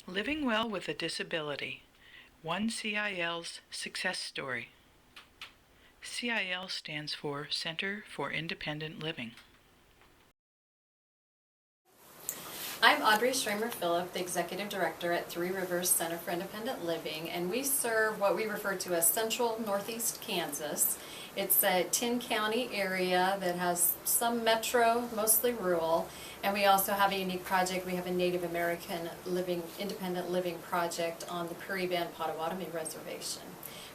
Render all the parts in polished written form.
Living Well with a Disability, One CIL's Success Story. CIL stands for Center for Independent Living. I'm Audrey Schremer-Phillip, the Executive Director at Three Rivers Center for Independent Living, and we serve what we refer to as Central Northeast Kansas. It's a 10-county area that has some metro, mostly rural, and we also have a unique project. We have a Native American independent living project on the Prairie Band Potawatomi Reservation.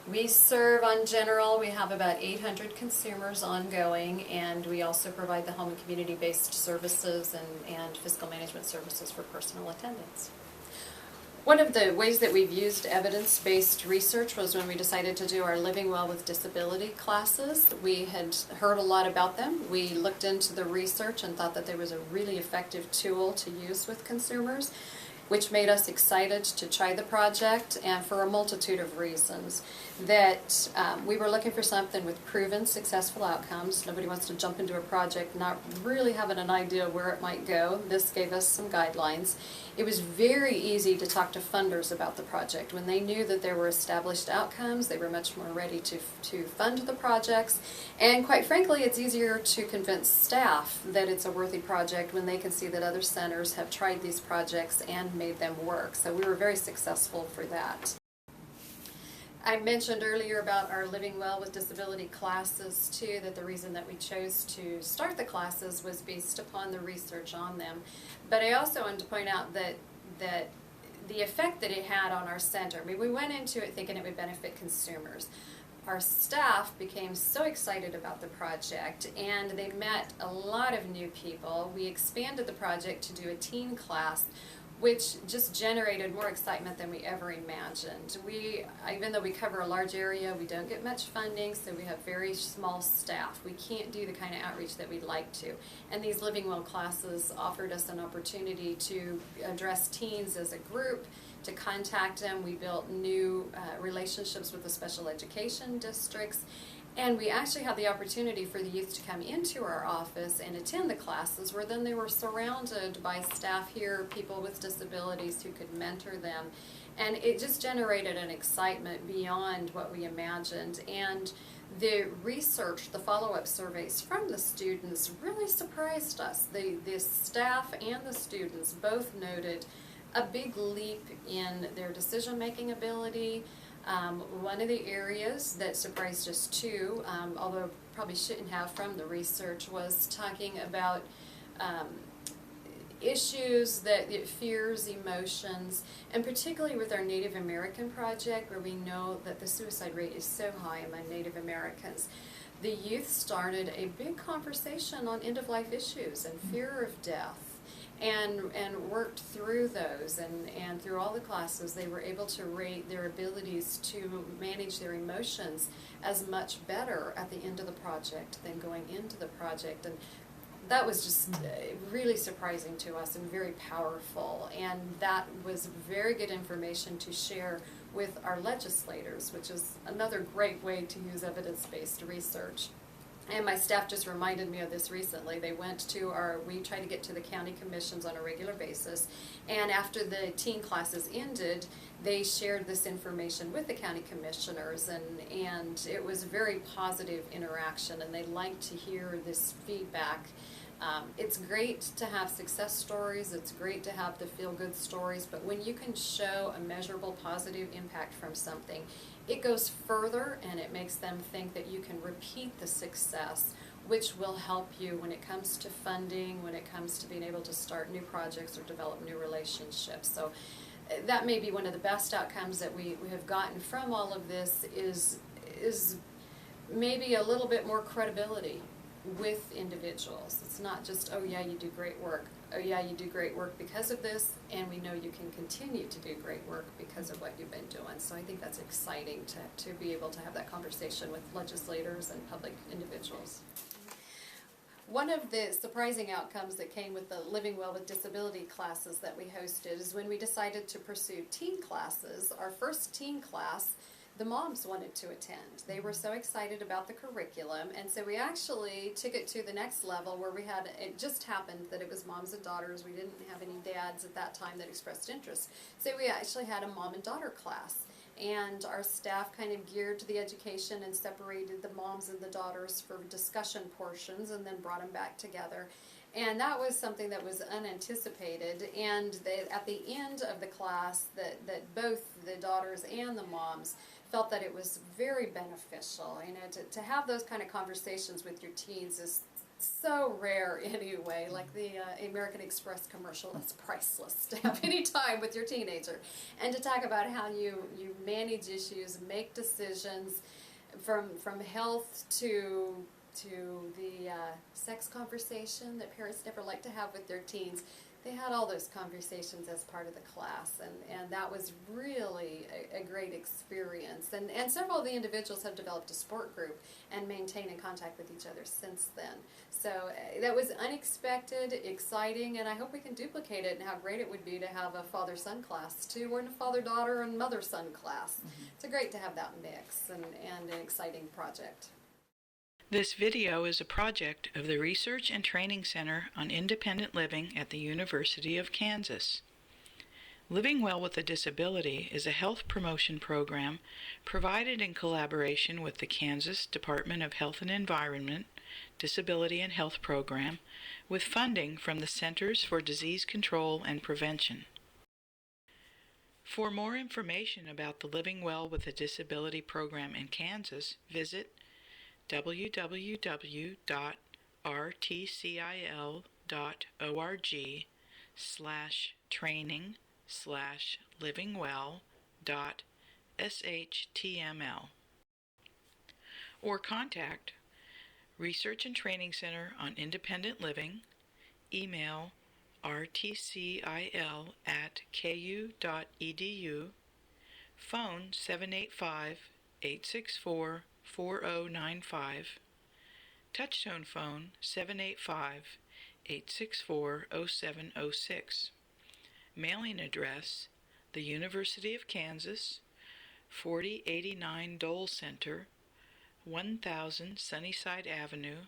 We serve on general, we have about 800 consumers ongoing, and we also provide the home and community-based services and fiscal management services for personal attendants. One of the ways that we've used evidence-based research was when we decided to do our Living Well with Disability classes. We had heard a lot about them. We looked into the research and thought that there was a really effective tool to use with consumers, which made us excited to try the project, and for a multitude of reasons. That we were looking for something with proven successful outcomes. Nobody wants to jump into a project not really having an idea where it might go. This gave us some guidelines. It was very easy to talk to funders about the project. When they knew that there were established outcomes, they were much more ready to fund the projects. And quite frankly, it's easier to convince staff that it's a worthy project when they can see that other centers have tried these projects and made them work. So we were very successful for that. I mentioned earlier about our Living Well with Disability classes too, that the reason that we chose to start the classes was based upon the research on them. But I also wanted to point out that the effect that it had on our center, I mean, we went into it thinking it would benefit consumers. Our staff became so excited about the project, and they met a lot of new people. We expanded the project to do a teen class, which just generated more excitement than we ever imagined. Even though we cover a large area, we don't get much funding, so we have very small staff. We can't do the kind of outreach that we'd like to. And these Living Well classes offered us an opportunity to address teens as a group, to contact them. We built new relationships with the special education districts. And we actually had the opportunity for the youth to come into our office and attend the classes, where then they were surrounded by staff here, people with disabilities who could mentor them. And it just generated an excitement beyond what we imagined. And the research, the follow-up surveys from the students really surprised us. The staff and the students both noted a big leap in their decision-making ability. One of the areas that surprised us too, although probably shouldn't have from the research, was talking about issues fears, emotions, and particularly with our Native American project, where we know that the suicide rate is so high among Native Americans. The youth started a big conversation on end-of-life issues and fear of death. And worked through those, and through all the classes they were able to rate their abilities to manage their emotions as much better at the end of the project than going into the project. And that was just really surprising to us and very powerful, and that was very good information to share with our legislators, which is another great way to use evidence-based research. And my staff just reminded me of this recently. They went to we try to get to the county commissions on a regular basis, and after the teen classes ended, they shared this information with the county commissioners, and it was a very positive interaction, and they liked to hear this feedback. It's great to have success stories, it's great to have the feel-good stories, but when you can show a measurable positive impact from something, it goes further, and it makes them think that you can repeat the success, which will help you when it comes to funding, when it comes to being able to start new projects or develop new relationships. So that may be one of the best outcomes that we have gotten from all of this, is maybe a little bit more credibility with individuals. It's not just, oh yeah, you do great work. Oh yeah, you do great work because of this, and we know you can continue to do great work because of what you've been doing. So I think that's exciting to be able to have that conversation with legislators and public individuals. One of the surprising outcomes that came with the Living Well with Disability classes that we hosted is when we decided to pursue teen classes. Our first teen class the moms wanted to attend. They were so excited about the curriculum, and so we actually took it to the next level where we had, it just happened that it was moms and daughters. We didn't have any dads at that time that expressed interest. So we actually had a mom and daughter class. And our staff kind of geared to the education and separated the moms and the daughters for discussion portions and then brought them back together. And that was something that was unanticipated. And at the end of the class, that both the daughters and the moms felt that it was very beneficial. You know, to have those kind of conversations with your teens is so rare anyway. Like the American Express commercial, that's priceless to have any time with your teenager. And to talk about how you manage issues, make decisions from health to the sex conversation that parents never like to have with their teens. They had all those conversations as part of the class, and that was really a great experience. And several of the individuals have developed a support group and maintain in contact with each other since then. So that was unexpected, exciting, and I hope we can duplicate it, and how great it would be to have a father-son class too, or a father-daughter and mother-son class. Mm-hmm. It's great to have that mix and an exciting project. This video is a project of the Research and Training Center on Independent Living at the University of Kansas. Living Well with a Disability is a health promotion program provided in collaboration with the Kansas Department of Health and Environment Disability and Health Program, with funding from the Centers for Disease Control and Prevention. For more information about the Living Well with a Disability program in Kansas, visit www.rtcil.org/training/livingwell.shtml, or contact Research and Training Center on Independent Living, email rtcil@ku.edu, phone 785-864-4095, touchtone phone 785-864-0706, mailing address the University of Kansas, 4089 Dole Center, 1000 Sunnyside Avenue,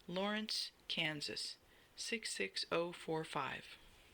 Lawrence, Kansas 66045.